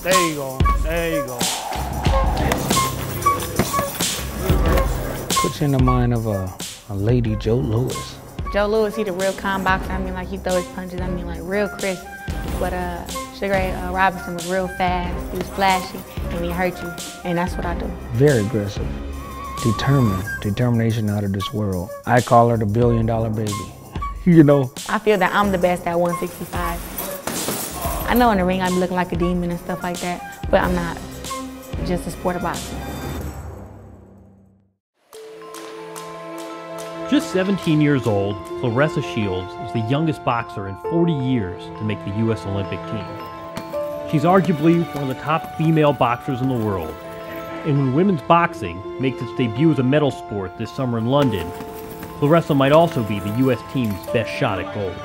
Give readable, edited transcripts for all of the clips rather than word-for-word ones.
There you go. There you go. Puts you in the mind of a lady Joe Louis. Joe Louis, he the real calm boxer. I mean, like, he throw his punches, I mean, like, real crisp. But Sugar Ray Robinson was real fast, he was flashy, and he hurt you, and that's what I do. Very aggressive, determined, determination out of this world. I call her the $1 billion baby, you know? I feel that I'm the best at 165. I know in the ring I'm looking like a demon and stuff like that, but I'm not. Just a sport of boxing. Just 17 years old, Claressa Shields is the youngest boxer in 40 years to make the U.S. Olympic team. She's arguably one of the top female boxers in the world. And when women's boxing makes its debut as a medal sport this summer in London, Claressa might also be the U.S. team's best shot at gold.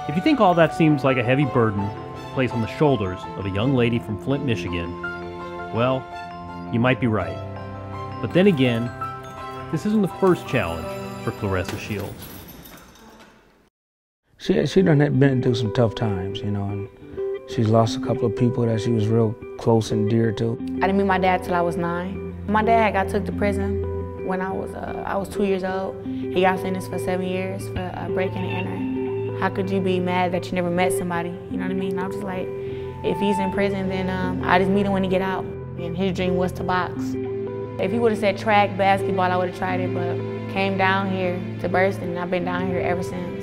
If you think all that seems like a heavy burden placed on the shoulders of a young lady from Flint, Michigan, well, you might be right. But then again, this isn't the first challenge for Claressa Shields. She done had been through some tough times, you know, and she's lost a couple of people that she was real close and dear to. I didn't meet my dad till I was 9. My dad got took to prison when I was 2 years old. He got sentenced for 7 years for breaking and entering. How could you be mad that you never met somebody? You know what I mean? I was just like, if he's in prison, then I just meet him when he get out. And his dream was to box. If he would have said track, basketball, I would have tried it, but came down here to Burston, and I've been down here ever since.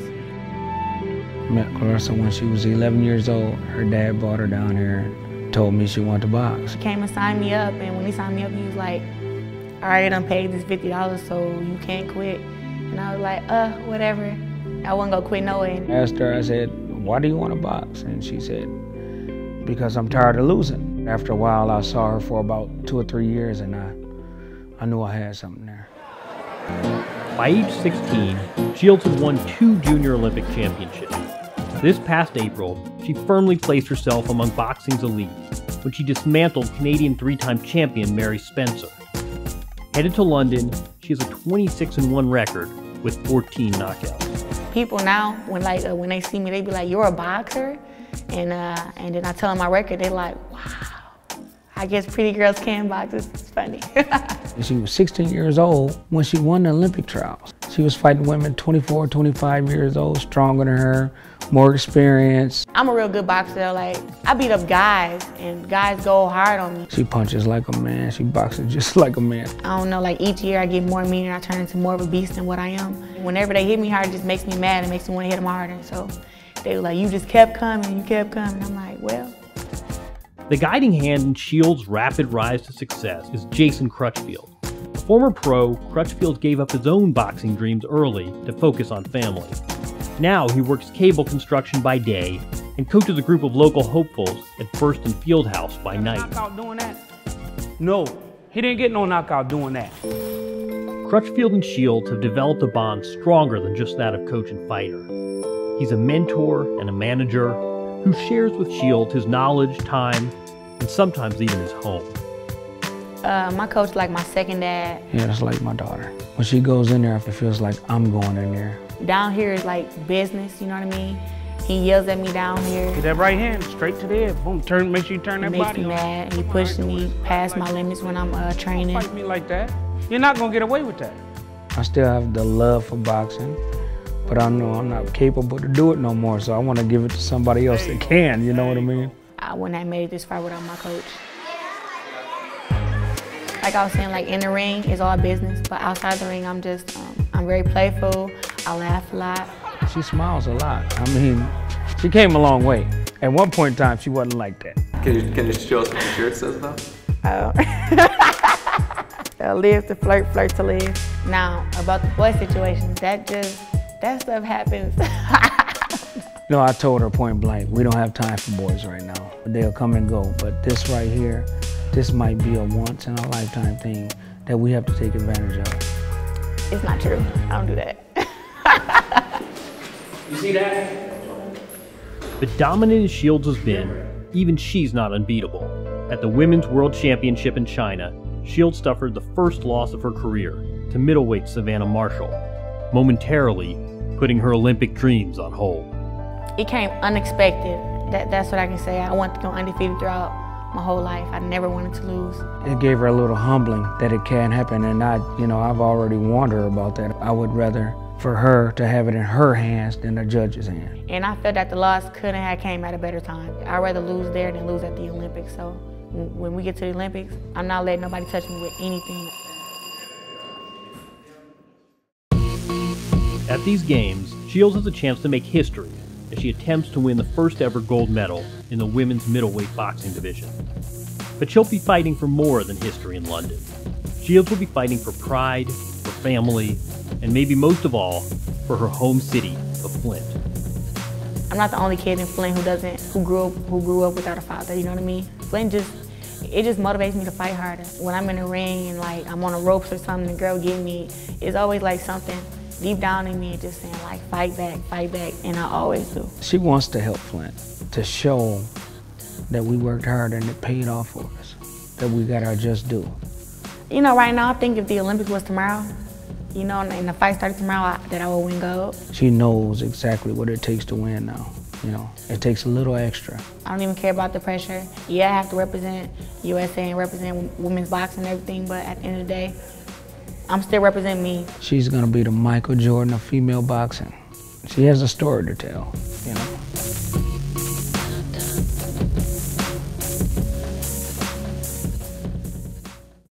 Met Claressa when she was 11 years old. Her dad brought her down here and told me she wanted to box. He came and signed me up, and when he signed me up, he was like, all right, I done paid this $50, so you can't quit. And I was like, whatever. I wasn't gonna quit no way. I asked her, I said, why do you want to box? And she said, because I'm tired of losing. After a while, I saw her for about 2 or 3 years, and I knew I had something there. By age 16, Shields had won 2 Junior Olympic championships. This past April, she firmly placed herself among boxing's elite when she dismantled Canadian 3-time champion Mary Spencer. Headed to London, she has a 26-1 record with 14 knockouts. People now, when they see me, they be like, "You're a boxer?" And then I tell them my record, they're like, "Wow, I guess pretty girls can box." It's funny. She was 16 years old when she won the Olympic trials. She was fighting women 24, 25 years old, stronger than her, more experience. I'm a real good boxer. Like, I beat up guys, and guys go hard on me. She punches like a man. She boxes just like a man. I don't know, like, each year I get more mean and I turn into more of a beast than what I am. Whenever they hit me hard, it just makes me mad. It makes me want to hit them harder. So they were like, you just kept coming, you kept coming. I'm like, well. The guiding hand in Shields' rapid rise to success is Jason Crutchfield. A former pro, Crutchfield gave up his own boxing dreams early to focus on family. Now he works cable construction by day and coaches a group of local hopefuls at Burston Fieldhouse by night. Knockout doing that? No, he didn't get no knockout doing that. Crutchfield and Shields have developed a bond stronger than just that of coach and fighter. He's a mentor and a manager who shares with Shields his knowledge, time, and sometimes even his home. My coach like my second dad. Yeah, it's like my daughter. When she goes in there, it feels like I'm going in there. Down here is like business, you know what I mean? He yells at me down here. Get that right hand straight to the head. Boom, make sure you turn that body on. He makes me mad. He pushes me past my limits when I'm training. Fight me like that. You're not gonna get away with that. I still have the love for boxing, but I know I'm not capable to do it no more, so I want to give it to somebody else that can, you know what I mean? I wouldn't have made it this far without my coach. Like I was saying, like in the ring is all business, but outside the ring, I'm just, I'm very playful. I laugh a lot. She smiles a lot. I mean, she came a long way. At one point in time, she wasn't like that. Can you show us what the shirt says though? Live to flirt, flirt to live. Now, about the boy situation, that stuff happens. You know, I told her point blank, we don't have time for boys right now. They'll come and go, but this right here, this might be a once in a lifetime thing that we have to take advantage of. It's not true. I don't do that. You see that? But dominant as Shields has been, even she's not unbeatable. At the Women's World Championship in China, Shields suffered the first loss of her career to middleweight Savannah Marshall, momentarily putting her Olympic dreams on hold. It came unexpected. That's what I can say. I went to go undefeated throughout my whole life. I never wanted to lose. It gave her a little humbling that it can happen, and I've already warned her about that. I would rather for her to have it in her hands than the judge's hand. And I felt that the loss couldn't have came at a better time. I'd rather lose there than lose at the Olympics. So when we get to the Olympics, I'm not letting nobody touch me with anything. At these games, Shields has a chance to make history as she attempts to win the first ever gold medal in the women's middleweight boxing division. But she'll be fighting for more than history in London. Shields will be fighting for pride, for family, and maybe most of all, for her home city of Flint. I'm not the only kid in Flint who grew up without a father, you know what I mean? Flint just motivates me to fight harder. When I'm in the ring and like I'm on the ropes or something, the girl get me, it's always like something deep down in me just saying like fight back, and I always do. She wants to help Flint, to show that we worked hard and it paid off for us, that we got our just due. You know, right now I think if the Olympics was tomorrow, you know, and the fight started tomorrow, that I would win gold. She knows exactly what it takes to win now. You know, it takes a little extra. I don't even care about the pressure. Yeah, I have to represent USA and represent women's boxing and everything, but at the end of the day, I'm still representing me. She's gonna be the Michael Jordan of female boxing. She has a story to tell, you know.